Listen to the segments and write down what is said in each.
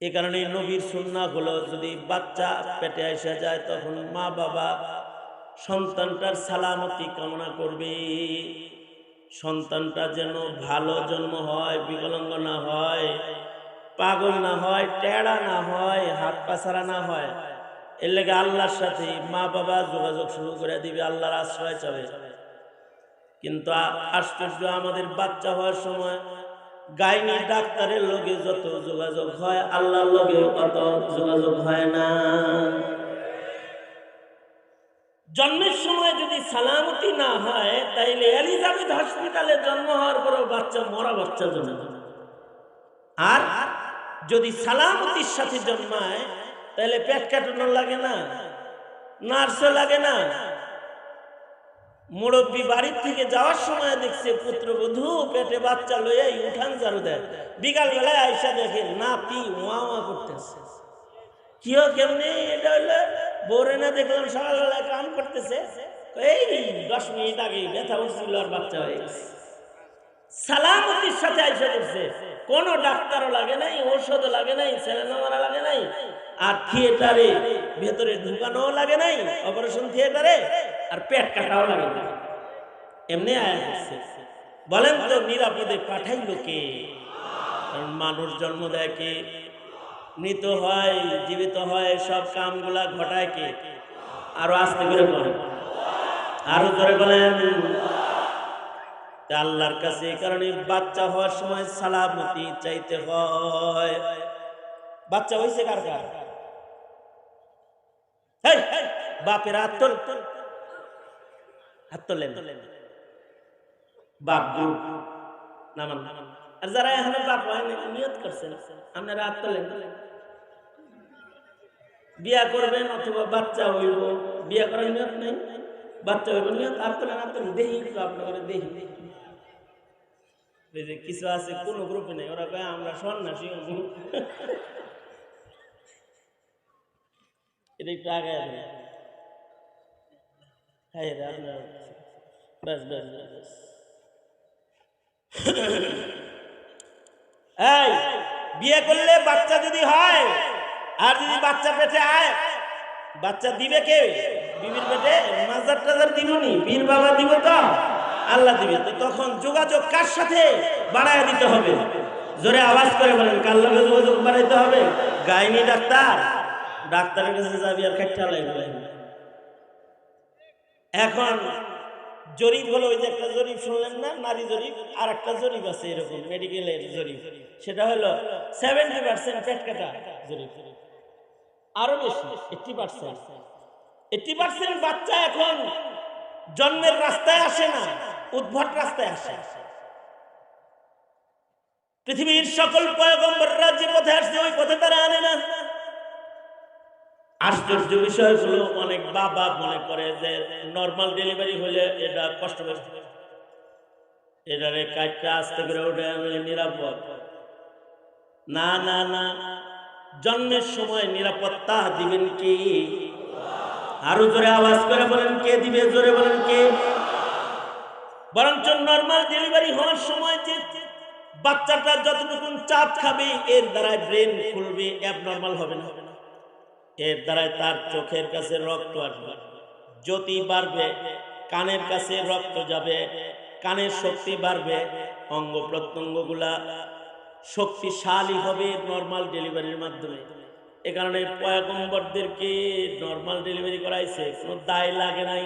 এই কারণে নবীর সুন্নাহ হলো যদি বাচ্চা পেটে এসে যায় তখন মা বাবা সন্তানটার সালামতি কামনা করবে, সন্তানটা যেন ভালো জন্ম হয়, বিকলাঙ্গ না হয়, পাগল না হয়, টেড়া না হয়, হাত পা ছাড়া না হয়। এর লেগে আল্লাহর সাথে মা বাবা যোগাযোগ শুরু করে দিবে, আল্লাহর আশ্রয় চাবে। কিন্তু আশ্চর্য, আমাদের বাচ্চা হওয়ার সময় গাইনি ডাক্তারের লগে যত যোগাযোগ হয় আল্লাহর লগে অত যোগাযোগ হয় না। জন্মের সময় যদি সালামতি না হয় তাইলে এলিজাবেথ হসপিটালে জন্ম হওয়ার পরেও বাচ্চা মরা বাচ্চা জন্ম। আর যদি সালামতির সাথে জন্মায় তাহলে পেট কাটানো লাগে না, নার্সও লাগে না। মুরব্বী বাড়ির থেকে যাওয়ার সময় দেখছে পুত্রবধূ পেটে বাচ্চা লইয়াই উঠান ঝাড়ু দেয়, বিকাল বেলায় আইসা দেখে নাতি ওয়া ওয়া করতেছে। কিও কেমনি? এটা হইলো বোরে না দেখলাম সকালবেলায় কাম করতেছে, এই 10 মিনিট আগে ব্যথা উঠছিল আর বাচ্চা হয়ে গেছে। সালামতির সাথে আইসা করছে, কোনো ডাক্তারও লাগে নাই, ঔষধও লাগে নাই, সেলেনা মারা লাগে নাই, আর থিয়েটারে ভেতরে ঢুকানো লাগে নাই, অপারেশন থিয়েটারে, আর পেট কাটাও লাগে না, এমনি আয়া করছে। বলেন তো নিরাপদে পাঠাইল কে? কারণ মানুষ জন্ম দেয় কে, মৃত হয়, জীবিত হয়, সব কামগুলা ঘটায় কে? আরো আস্তে করে বলেন, আরো জোরে বলেন। আল্লাহর কাছে এই কারণে বাচ্চা হওয়ার সময় সালামতি চাইতে হয়। বাচ্চা হয়েছে কার কার? বাপের হাত তোলেন, বাপ নামান। আর যারা এখানে বাপ হয় নিয়ত করছেন আপনারা হাত তোলেন। বিয়া করবেন অথবা বাচ্চা হইব, বিয়া করার নিয়ত নেই, বাচ্চা হইব নিয়ত, হাত তোলেন। হাত তোলেন, দেখি একটু আপনারা দেখি। কিছু আছে কোন গ্রুপে নেই, ওরা কয় আমরা সন্ন্যাসী। এটা একটু আগে এই বিয়ে করলে বাচ্চা যদি হয় আর যদি বাচ্চা পেটে আয়, বাচ্চা দিবে কে? বিবির পেটে মাজার টাজার দিবনি, বীর বাবা দিব তো আল্লাহ দিবে। তো তখন যোগাযোগ কার সাথে বাড়ায় দিতে হবে? জোরে আওয়াজ করে বলেন, কার লগে যোগাযোগ বাড়াইতে হবে? গাইনি ডাক্তার, ডাক্তারের কাছে যাবি আর খেটটা লাগবে। এখন জরিপ হলো, ওই যে একটা জরিপ শুনলেন না, নারী জরিপ, আর একটা জরিপ আছে এরকম মেডিকেলের জরিপ, সেটা হলো 70% পেট কাটা জরিপ, আরো বেশি 80% বাচ্চা এখন জন্মের রাস্তায় আসে না, উদ্ভট রাস্তায় আসে। পৃথিবীর সকল পয়গম্বররা যে পথে আসছে ওই পথে তারা আনে না। আশ্চর্য বিষয় হলো অনেক বাবা মনে করে যে নর্মাল ডেলিভারি হলে এটা কষ্ট বেশি, এটারে কাজটা আস্তে করে ওঠে নিরাপদ। না না না, জন্মের সময় নিরাপত্তা দিবেন কি? আরো জোরে আওয়াজ করে বলেন, কে দিবে? জোরে বলেন কে? বরঞ্চ নর্মাল ডেলিভারি হওয়ার সময় যে বাচ্চাটা যতটুকু চাপ খাবে এর দ্বারা ব্রেন খুলবে, অ্যাবনর্মাল হবে না, এর দ্বারা তার চোখের কাছে রক্ত আসবে, জ্যোতি বাড়বে, কানের কাছে রক্ত যাবে, কানের শক্তি বাড়বে, অঙ্গ প্রত্যঙ্গগুলা শক্তিশালী হবে নর্মাল ডেলিভারির মাধ্যমে। এ কারণে পয়গম্বরদেরকে নর্মাল ডেলিভারি করাইছে, কোনো দায় লাগে নাই,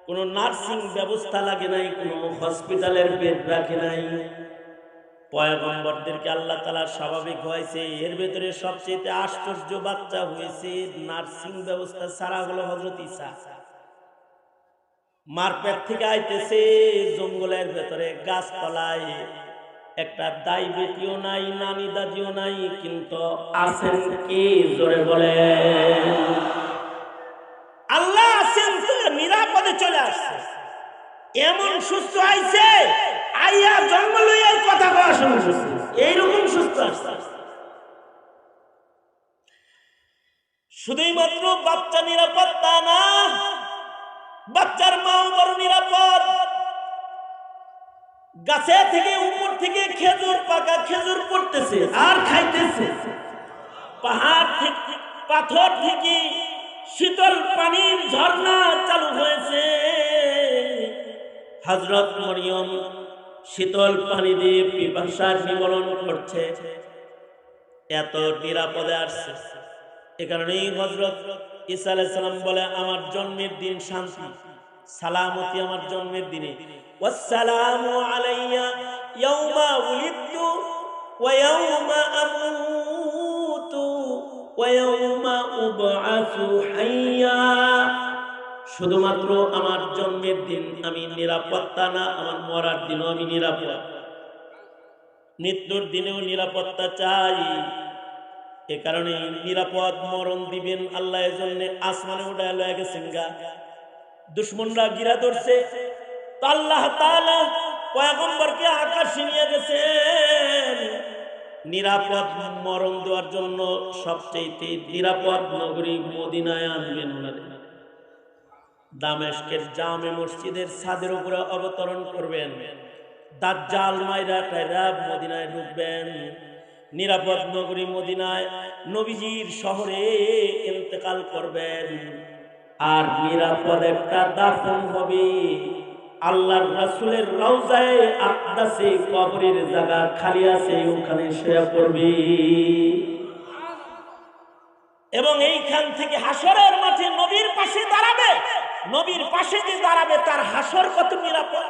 কোনো নার্সিং ব্যবস্থা লাগে নাই, কোনো হসপিটালের বেড রাখে নাই। পয়গম্বরদেরকে আল্লাহ তাআলা স্বাভাবিক হয়েছে। এর ভেতরে সবচেয়ে আশ্চর্য বাচ্চা হয়েছে নার্সিং ব্যবস্থা ছাড়া, হলো হযরত ঈসা। মার পেট থেকে আইতেছে জঙ্গলের ভেতরে গাছতলায়, একটা দাই বেটিও নাই, নানি দাদিও নাই, কিন্তু আছেন কে? জোরে বলেন, আল্লাহ আছেন। নিরাপদে চলে আসছে, এমন সুস্থ আইছে, আইয়া জন্ম লইয়া কথা কওয়া শুরু করছে, এইরকম সুস্থ আসছে। শুধুই মাত্র বাচ্চা নিরাপদ তা না, বাচ্চার মাও বড় নিরাপদ। গাছে থেকে উপর থেকে খেজুর, পাকা খেজুর পড়তেছে আর খাইতেছে, পাহাড় থেকে পাথর থেকে শীতল পানির ঝর্ণা চালু হয়েছে। হযরত মরিয়ম শীতল পানি দিয়ে পিপাসা নিবারণ করছে, এত নিরাপদে আসছে। এ কারণেই হযরত ঈসা আলাইহিস সালাম বলে, আমার জন্মের দিন শান্তি সালামতি আমার জন্মের দিনে। ওয়াসসালামু আলাইয়া ইয়াউমা উলিদতু ওয়া ইয়াউমা আমুতু ওয়া ইয়াউমা উবআসু হাইয়া। শুধুমাত্র আমার জন্মের দিন আমি নিরাপত্তা না, আমার মরার দিনও আমি নিরাপদ, মৃত্যুর দিনেও নিরাপত্তা চাই। এ কারণে নিরাপদ মরণ দিবেন আল্লাহ। এজন্য আসমানে উঠায় লয়ে গেছেন গা, দুশমনরা গিরা ধরছে, তো আল্লাহ তাআলা পয়গম্বরকে আকাশে নিয়ে গেছেন নিরাপদ মরণ দেওয়ার জন্য। সবচেয়ে নিরাপদ নগরী মদিনায় আনবেন ওনাদের। দামেস্কের জামে মসজিদের ছাদের উপরে অবতরণ করবেন, দাজ্জাল মাইরা টাইরা মদিনায় ঢুকবেন। নিরাপদ নগরী মদিনায় নবীজির শহরে ইন্তেকাল করবেন। আর নিরাপদ একটা দাফন হবে আল্লাহর রাসূলের রওজায়ে আকদাসে, কবরের জায়গা খালি আছে, ওখানে শুয়ে পড়বে। এবং এইখান থেকে হাসরের মাঠে নবীর পাশে দাঁড়াবে। নবীর পাশে যে দাঁড়াবে তার হাসর কত নিরাপদ,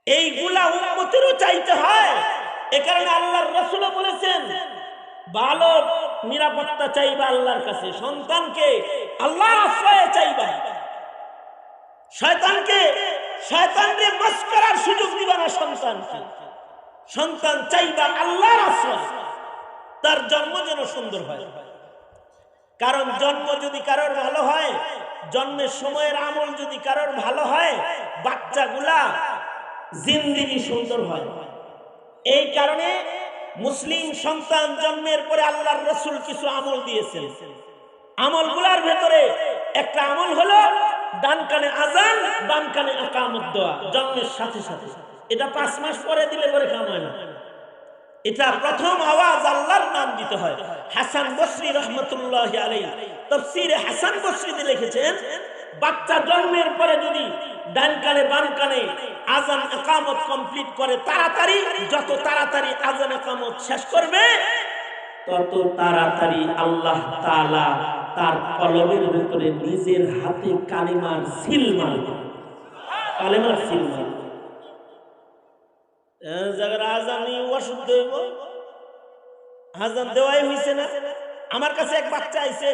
এইগুলা উম্মতেরও চাইতে হয়। এ কারণে আল্লাহর রাসূল বলেছেন, ভালো নিরাপত্তা চাইবা আল্লাহর কাছে, সন্তানকে আল্লাহর আশ্রয়ে চাইবা, শয়তানকে মাস্কারার সুযোগ দিবা না। সন্তান চাইবা আল্লাহর আশ্রয়, তার জন্ম যেন সুন্দর হয়। কারণ জন্ম যদি কারোর ভালো হয়, জন্মের সময়ের আমল যদি কারোর ভালো হয়, বাচ্চাগুলা জিন্দেগি সুন্দর হয়। এই কারণে মুসলিম সন্তান জন্মের পরে আল্লাহর রাসূল কিছু আমল দিয়েছেন। আমলগুলোর ভেতরে একটা আমল হলো ডান কানে আযান, বাম কানে ইকামত দেওয়া জন্মের সাথে সাথে। এটা 5 মাস পরে দিলে পরে কাম হয় না। এটা প্রথম আওয়াজ আল্লাহর নাম দিতে হয়। হাসান বসরি রাহমাতুল্লাহি আলাইহি তাফসীরে হাসান বসরিতে লিখেছেন, বাচ্চা জন্মের পরে যদি ডান কানে বাম কানে আযান ইকামত কমপ্লিট করে, তাড়াতাড়ি, যত তাড়াতাড়ি আযান ইকামত শেষ করবে তত তাড়াতাড়ি আল্লাহ তাআলা তার কলবের ভিতরে নিজের হাতে কালিমার সিল মারবে। কালিমার সিল মারবে। যারা আযানই অশুদ্ধ হইব, আযান দেওয়াই হইছে না। আমার কাছে এক বাচ্চা আইছে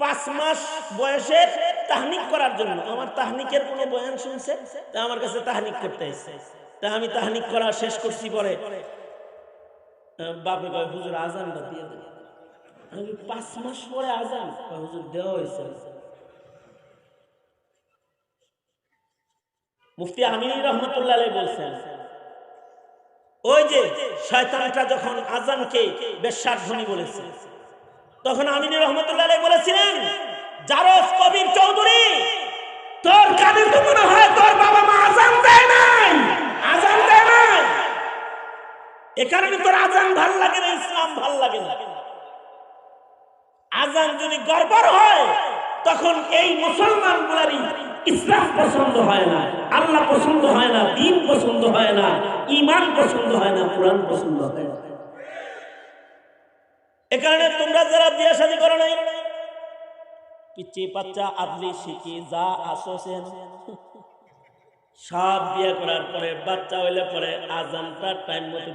5 মাস বয়সে তাহনিক করার জন্য। আমার তাহনিকের কোনো বয়ান শুনছে, তা আমার কাছে তাহনিক করতে আইছে। তা আমি তাহনিক করা শেষ করছি, পরে বাপে কয়, হুজুর আযানটা দিয়ে দেন। আমি 5 মাস পরে আযান, হুজুর দেওয়া হয়েছে। মুফতি আমিনী রাহমাতুল্লাহ আলাইহি বলছেন, ওই যে শয়তানটা যখন আযানকে বেশ্যার ধ্বনি বলেছে, তখন আমিনী রাহমাতুল্লাহ আলাইহি বলেছিলেন, জারজ কবির চৌধুরী, তোর কানে তো মনে হয় তোর বাবা মা আযান দেয় নাই, আযান দেয় নাই, এ কারণে তোর আযান ভাল লাগে না, ইসলাম ভাল লাগে না। আযান যদি গড়বড় হয় তখন এই মুসলমানগুলারই ইসলাম পছন্দ হয় না, আল্লাহ পছন্দ হয় না, দ্বীন পছন্দ হয় না, ঈমান পছন্দ হয় না, কোরআন পছন্দ হয় না। এ কারণে তোমরা যারা বিয়ে শাদী করো নাই, পিচ্চি বাচ্চা আদলি শিখি যা আসছেন, সব বিয়ে করার পরে বাচ্চা হইলে পরে আযানটা টাইম মতো